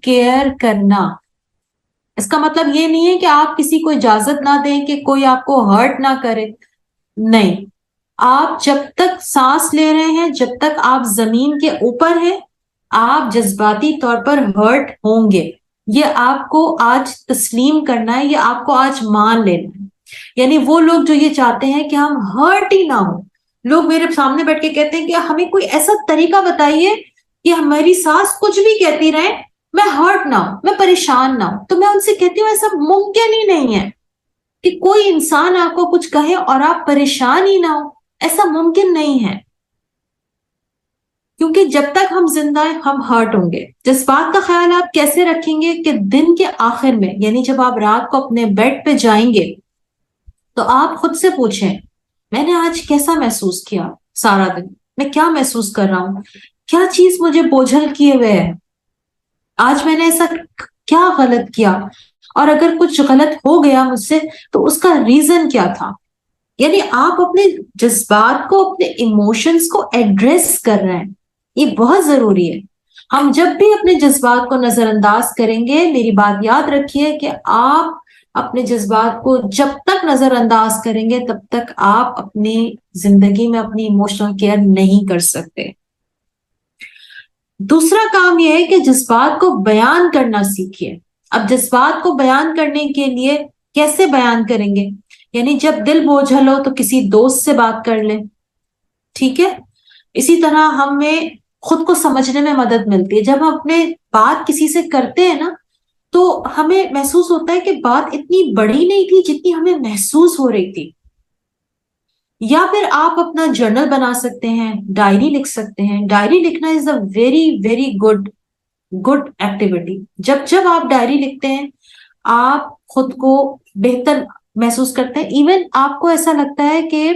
Care کرنا. اس کا مطلب یہ نہیں ہے کہ آپ کسی کو اجازت نہ دیں کہ کوئی آپ کو ہرٹ نہ کرے. نہیں، آپ جب تک سانس لے رہے ہیں، جب تک آپ زمین کے اوپر ہیں، آپ جذباتی طور پر ہرٹ ہوں گے. یہ آپ کو آج تسلیم کرنا ہے، یہ آپ کو آج مان لینا ہے. یعنی وہ لوگ جو یہ چاہتے ہیں کہ ہم ہرٹ ہی نہ ہو، لوگ میرے سامنے بیٹھ کے کہتے ہیں کہ ہمیں کوئی ایسا طریقہ بتائیے کہ ہماری سانس کچھ بھی کہتی رہے، میں ہرٹ نہ ہوں، میں پریشان نہ ہوں. تو میں ان سے کہتی ہوں ایسا ممکن ہی نہیں ہے کہ کوئی انسان آپ کو کچھ کہے اور آپ پریشان ہی نہ ہو. ایسا ممکن نہیں ہے، کیونکہ جب تک ہم زندہ ہیں ہم ہرٹ ہوں گے. جذبات کا خیال آپ کیسے رکھیں گے کہ دن کے آخر میں، یعنی جب آپ رات کو اپنے بیڈ پہ جائیں گے تو آپ خود سے پوچھیں میں نے آج کیسا محسوس کیا، سارا دن میں کیا محسوس کر رہا ہوں، کیا چیز مجھے بوجھل کیے ہوئے ہے، آج میں نے ایسا کیا غلط کیا، اور اگر کچھ غلط ہو گیا مجھ سے تو اس کا ریزن کیا تھا. یعنی آپ اپنے جذبات کو، اپنے ایموشنز کو ایڈریس کر رہے ہیں. یہ بہت ضروری ہے. ہم جب بھی اپنے جذبات کو نظر انداز کریں گے، میری بات یاد رکھیے کہ آپ اپنے جذبات کو جب تک نظر انداز کریں گے تب تک آپ اپنی زندگی میں اپنی ایموشنل کیئر نہیں کر سکتے. دوسرا کام یہ ہے کہ جذبات کو بیان کرنا سیکھیے. اب جذبات کو بیان کرنے کے لیے کیسے بیان کریں گے؟ یعنی جب دل بوجھل ہو تو کسی دوست سے بات کر لیں، ٹھیک ہے. اسی طرح ہمیں خود کو سمجھنے میں مدد ملتی ہے. جب ہم اپنے بات کسی سے کرتے ہیں نا تو ہمیں محسوس ہوتا ہے کہ بات اتنی بڑی نہیں تھی جتنی ہمیں محسوس ہو رہی تھی. یا پھر آپ اپنا جرنل بنا سکتے ہیں، ڈائری لکھ سکتے ہیں. ڈائری لکھنا is a very very good activity. جب آپ ڈائری لکھتے ہیں آپ خود کو بہتر محسوس کرتے ہیں. ایون آپ کو ایسا لگتا ہے کہ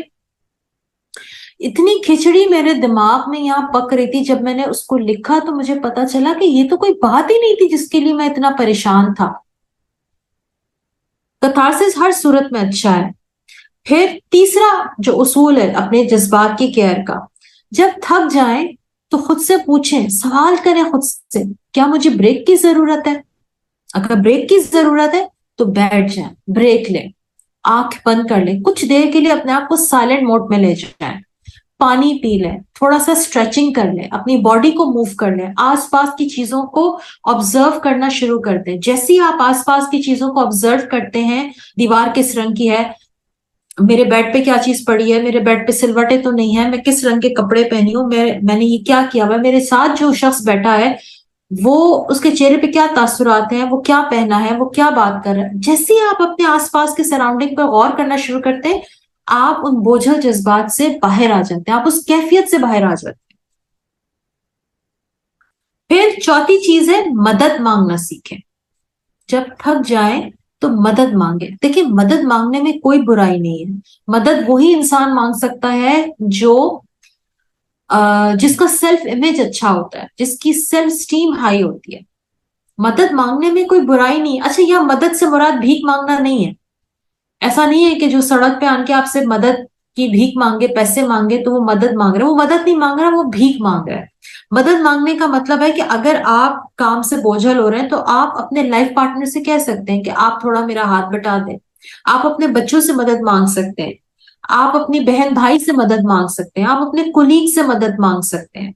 اتنی کھچڑی میرے دماغ میں یہاں پک رہی تھی، جب میں نے اس کو لکھا تو مجھے پتا چلا کہ یہ تو کوئی بات ہی نہیں تھی جس کے لیے میں اتنا پریشان تھا. کتھارسس ہر صورت میں اچھا ہے. پھر تیسرا جو اصول ہے اپنے جذبات کی کیئر کا، جب تھک جائیں تو خود سے پوچھیں، سوال کریں خود سے کیا مجھے بریک کی ضرورت ہے. اگر بریک کی ضرورت ہے تو بیٹھ جائیں، بریک لیں، آنکھ بند کر لیں، کچھ دیر کے لیے اپنے آپ کو سائلنٹ موڈ میں لے جائیں، پانی پی لیں، تھوڑا سا اسٹریچنگ کر لیں، اپنی باڈی کو موو کر لیں، آس پاس کی چیزوں کو آبزرو کرنا شروع کر دیں. جیسے ہی آپ آس پاس کی چیزوں کو آبزرو کرتے ہیں، دیوار کس رنگ کی ہے، میرے بیڈ پہ کیا چیز پڑی ہے، میرے بیڈ پہ سلوٹیں تو نہیں ہے، میں کس رنگ کے کپڑے پہنی ہوں، میں نے یہ کیا کیا ہوا ہے، میرے ساتھ جو شخص بیٹھا ہے وہ اس کے چہرے پہ کیا تاثرات ہیں، وہ کیا پہنا ہے، وہ کیا بات کر رہا ہے. جیسے ہی آپ اپنے آس پاس کے سراؤنڈنگ پر غور کرنا شروع کرتے ہیں آپ ان بوجھل جذبات سے باہر آ جاتے ہیں، آپ اس کیفیت سے باہر آ جاتے ہیں. پھر چوتھی چیز ہے مدد مانگنا سیکھیں. جب تھک جائیں تو مدد مانگیں. دیکھیں مدد مانگنے میں کوئی برائی نہیں ہے. مدد وہی انسان مانگ سکتا ہے جو جس کا سیلف امیج اچھا ہوتا ہے، جس کی سیلف اسٹیم ہائی ہوتی ہے. مدد مانگنے میں کوئی برائی نہیں. اچھا یہاں مدد سے مراد بھیک مانگنا نہیں ہے. ایسا نہیں ہے کہ جو سڑک پہ آن کے آپ سے مدد کی بھیک مانگے، پیسے مانگے تو وہ مدد مانگ رہے ہیں. وہ مدد نہیں مانگ رہا، وہ بھیک مانگ رہا ہے. مدد مانگنے کا مطلب ہے کہ اگر آپ کام سے بوجھل ہو رہے ہیں تو آپ اپنے لائف پارٹنر سے کہہ سکتے ہیں کہ آپ تھوڑا میرا ہاتھ بٹا دیں. آپ اپنے بچوں سے مدد مانگ سکتے ہیں، آپ اپنی بہن بھائی سے مدد مانگ سکتے ہیں، آپ اپنے کولیگ سے مدد مانگ سکتے ہیں.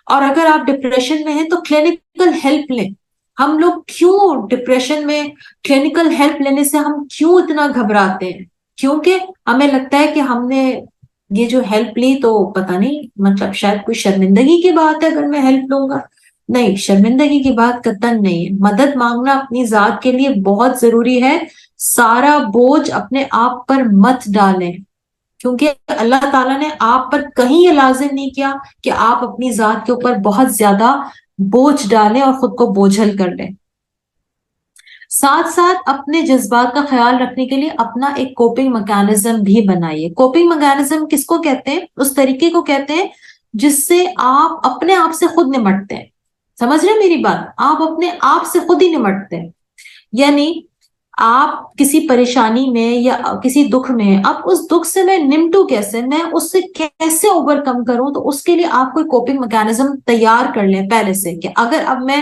اور اگر آپ ڈپریشن میں ہیں تو کلینکل ہیلپ لیں. ہم لوگ کیوں ڈپریشن میں کلینکل ہیلپ لینے سے ہم کیوں اتنا گھبراتے ہیں؟ کیونکہ ہمیں لگتا ہے کہ ہم نے یہ جو ہیلپ لی تو پتہ نہیں، مطلب شاید کوئی شرمندگی کی بات ہے اگر میں ہیلپ لوں گا. نہیں، شرمندگی کی بات قطعاً نہیں ہے. مدد مانگنا اپنی ذات کے لیے بہت ضروری ہے. سارا بوجھ اپنے آپ پر مت ڈالیں، کیونکہ اللہ تعالیٰ نے آپ پر کہیں یہ لازم نہیں کیا کہ آپ اپنی ذات کے اوپر بہت زیادہ بوجھ ڈالیں اور خود کو بوجھل کر لیں. ساتھ ساتھ اپنے جذبات کا خیال رکھنے کے لیے اپنا ایک کوپنگ میکانزم بھی بنائیے. کوپنگ میکانزم کس کو کہتے ہیں؟ اس طریقے کو کہتے ہیں جس سے آپ اپنے آپ سے خود نمٹتے ہیں. سمجھ رہے ہیں میری بات؟ آپ اپنے آپ سے خود ہی نمٹتے ہیں. یعنی آپ کسی پریشانی میں یا کسی دکھ میں، اب اس دکھ سے میں نمٹوں کیسے، میں اس سے کیسے اوور کم کروں، تو اس کے لیے آپ کوئی کوپنگ میکانزم تیار کر لیں پہلے سے کہ اگر اب میں